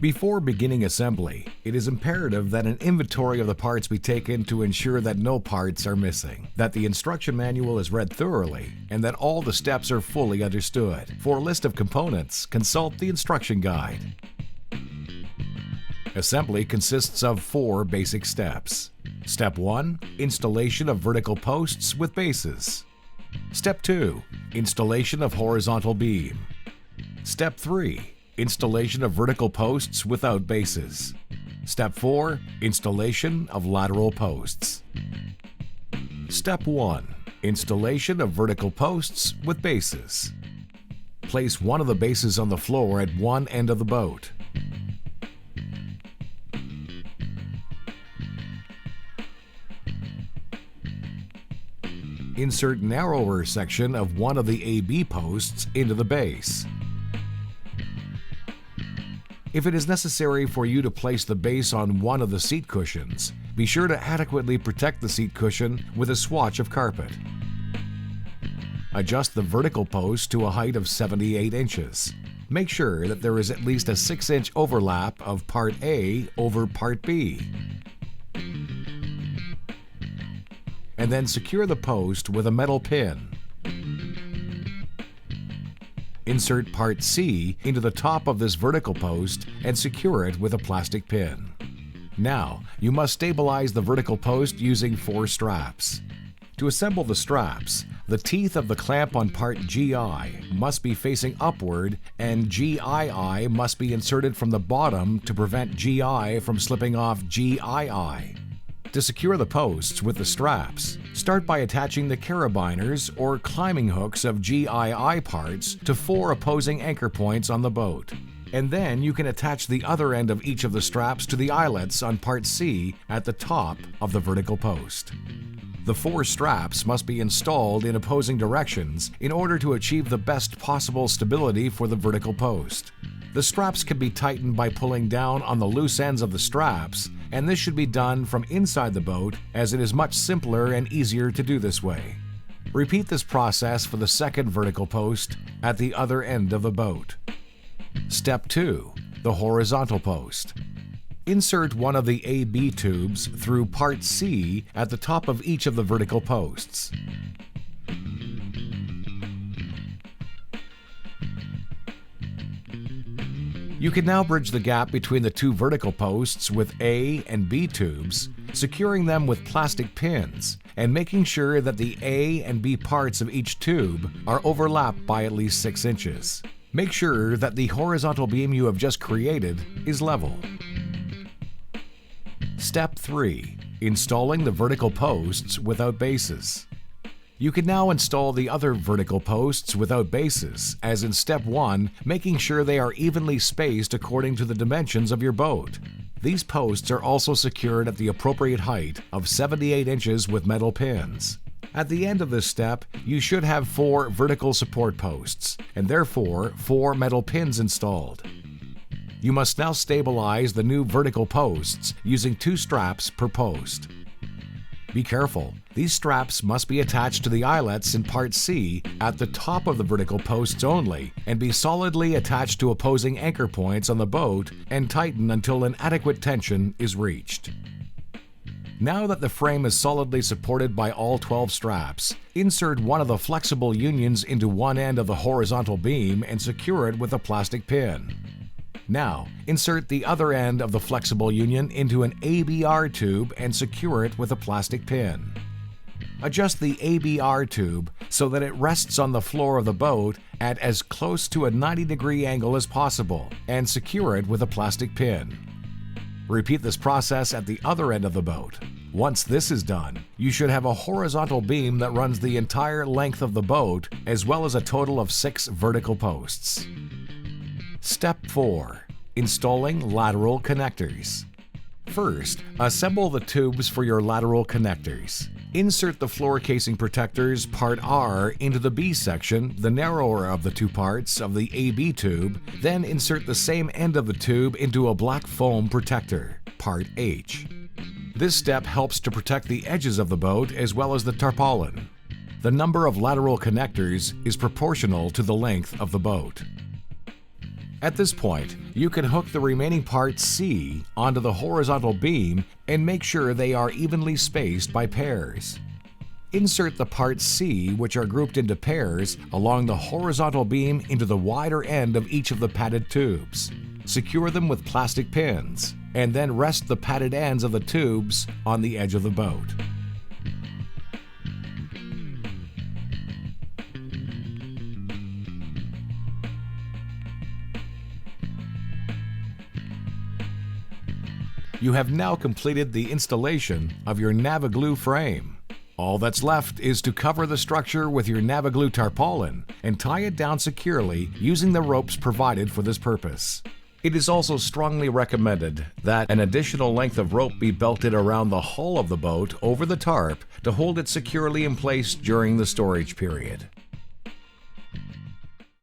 Before beginning assembly, it is imperative that an inventory of the parts be taken to ensure that no parts are missing, that the instruction manual is read thoroughly, and that all the steps are fully understood. For a list of components, consult the instruction guide. Assembly consists of 4 basic steps. Step 1. Installation of vertical posts with bases. Step 2. Installation of horizontal beam. Step 3. Installation of vertical posts without bases. Step 4. Installation of lateral posts. Step 1. Installation of vertical posts with bases. Place one of the bases on the floor at one end of the boat. Insert narrower section of one of the AB posts into the base. If it is necessary for you to place the base on one of the seat cushions, be sure to adequately protect the seat cushion with a swatch of carpet. Adjust the vertical post to a height of 78 inches. Make sure that there is at least a 6-inch overlap of Part A over Part B. And then secure the post with a metal pin. Insert Part C into the top of this vertical post and secure it with a plastic pin. Now, you must stabilize the vertical post using 4 straps. To assemble the straps, the teeth of the clamp on Part GI must be facing upward and GII must be inserted from the bottom to prevent GI from slipping off GII. To secure the posts with the straps, start by attaching the carabiners or climbing hooks of GII parts to 4 opposing anchor points on the boat. And then you can attach the other end of each of the straps to the eyelets on Part C at the top of the vertical post. The 4 straps must be installed in opposing directions in order to achieve the best possible stability for the vertical post. The straps can be tightened by pulling down on the loose ends of the straps, and this should be done from inside the boat as it is much simpler and easier to do this way. Repeat this process for the second vertical post at the other end of the boat. Step 2. The horizontal post. Insert one of the AB tubes through Part C at the top of each of the vertical posts. You can now bridge the gap between the 2 vertical posts with A and B tubes, securing them with plastic pins and making sure that the A and B parts of each tube are overlapped by at least 6 inches. Make sure that the horizontal beam you have just created is level. Step 3. Installing the vertical posts without bases. You can now install the other vertical posts without bases, as in Step 1, making sure they are evenly spaced according to the dimensions of your boat. These posts are also secured at the appropriate height of 78 inches with metal pins. At the end of this step, you should have 4 vertical support posts, and therefore 4 metal pins installed. You must now stabilize the new vertical posts using 2 straps per post. Be careful, these straps must be attached to the eyelets in Part C at the top of the vertical posts only and be solidly attached to opposing anchor points on the boat and tighten until an adequate tension is reached. Now that the frame is solidly supported by all 12 straps, insert one of the flexible unions into one end of the horizontal beam and secure it with a plastic pin. Now, insert the other end of the flexible union into an ABR tube and secure it with a plastic pin. Adjust the ABR tube so that it rests on the floor of the boat at as close to a 90-degree angle as possible and secure it with a plastic pin. Repeat this process at the other end of the boat. Once this is done, you should have a horizontal beam that runs the entire length of the boat as well as a total of 6 vertical posts. Step 4. Installing lateral connectors. First, assemble the tubes for your lateral connectors. Insert the floor casing protectors Part R into the B section, the narrower of the 2 parts of the AB tube, then insert the same end of the tube into a black foam protector, Part H. This step helps to protect the edges of the boat as well as the tarpaulin. The number of lateral connectors is proportional to the length of the boat. At this point, you can hook the remaining part C onto the horizontal beam and make sure they are evenly spaced by pairs. Insert the parts C, which are grouped into pairs, along the horizontal beam into the wider end of each of the padded tubes. Secure them with plastic pins, and then rest the padded ends of the tubes on the edge of the boat. You have now completed the installation of your Navigloo frame. All that's left is to cover the structure with your Navigloo tarpaulin and tie it down securely using the ropes provided for this purpose. It is also strongly recommended that an additional length of rope be belted around the hull of the boat over the tarp to hold it securely in place during the storage period.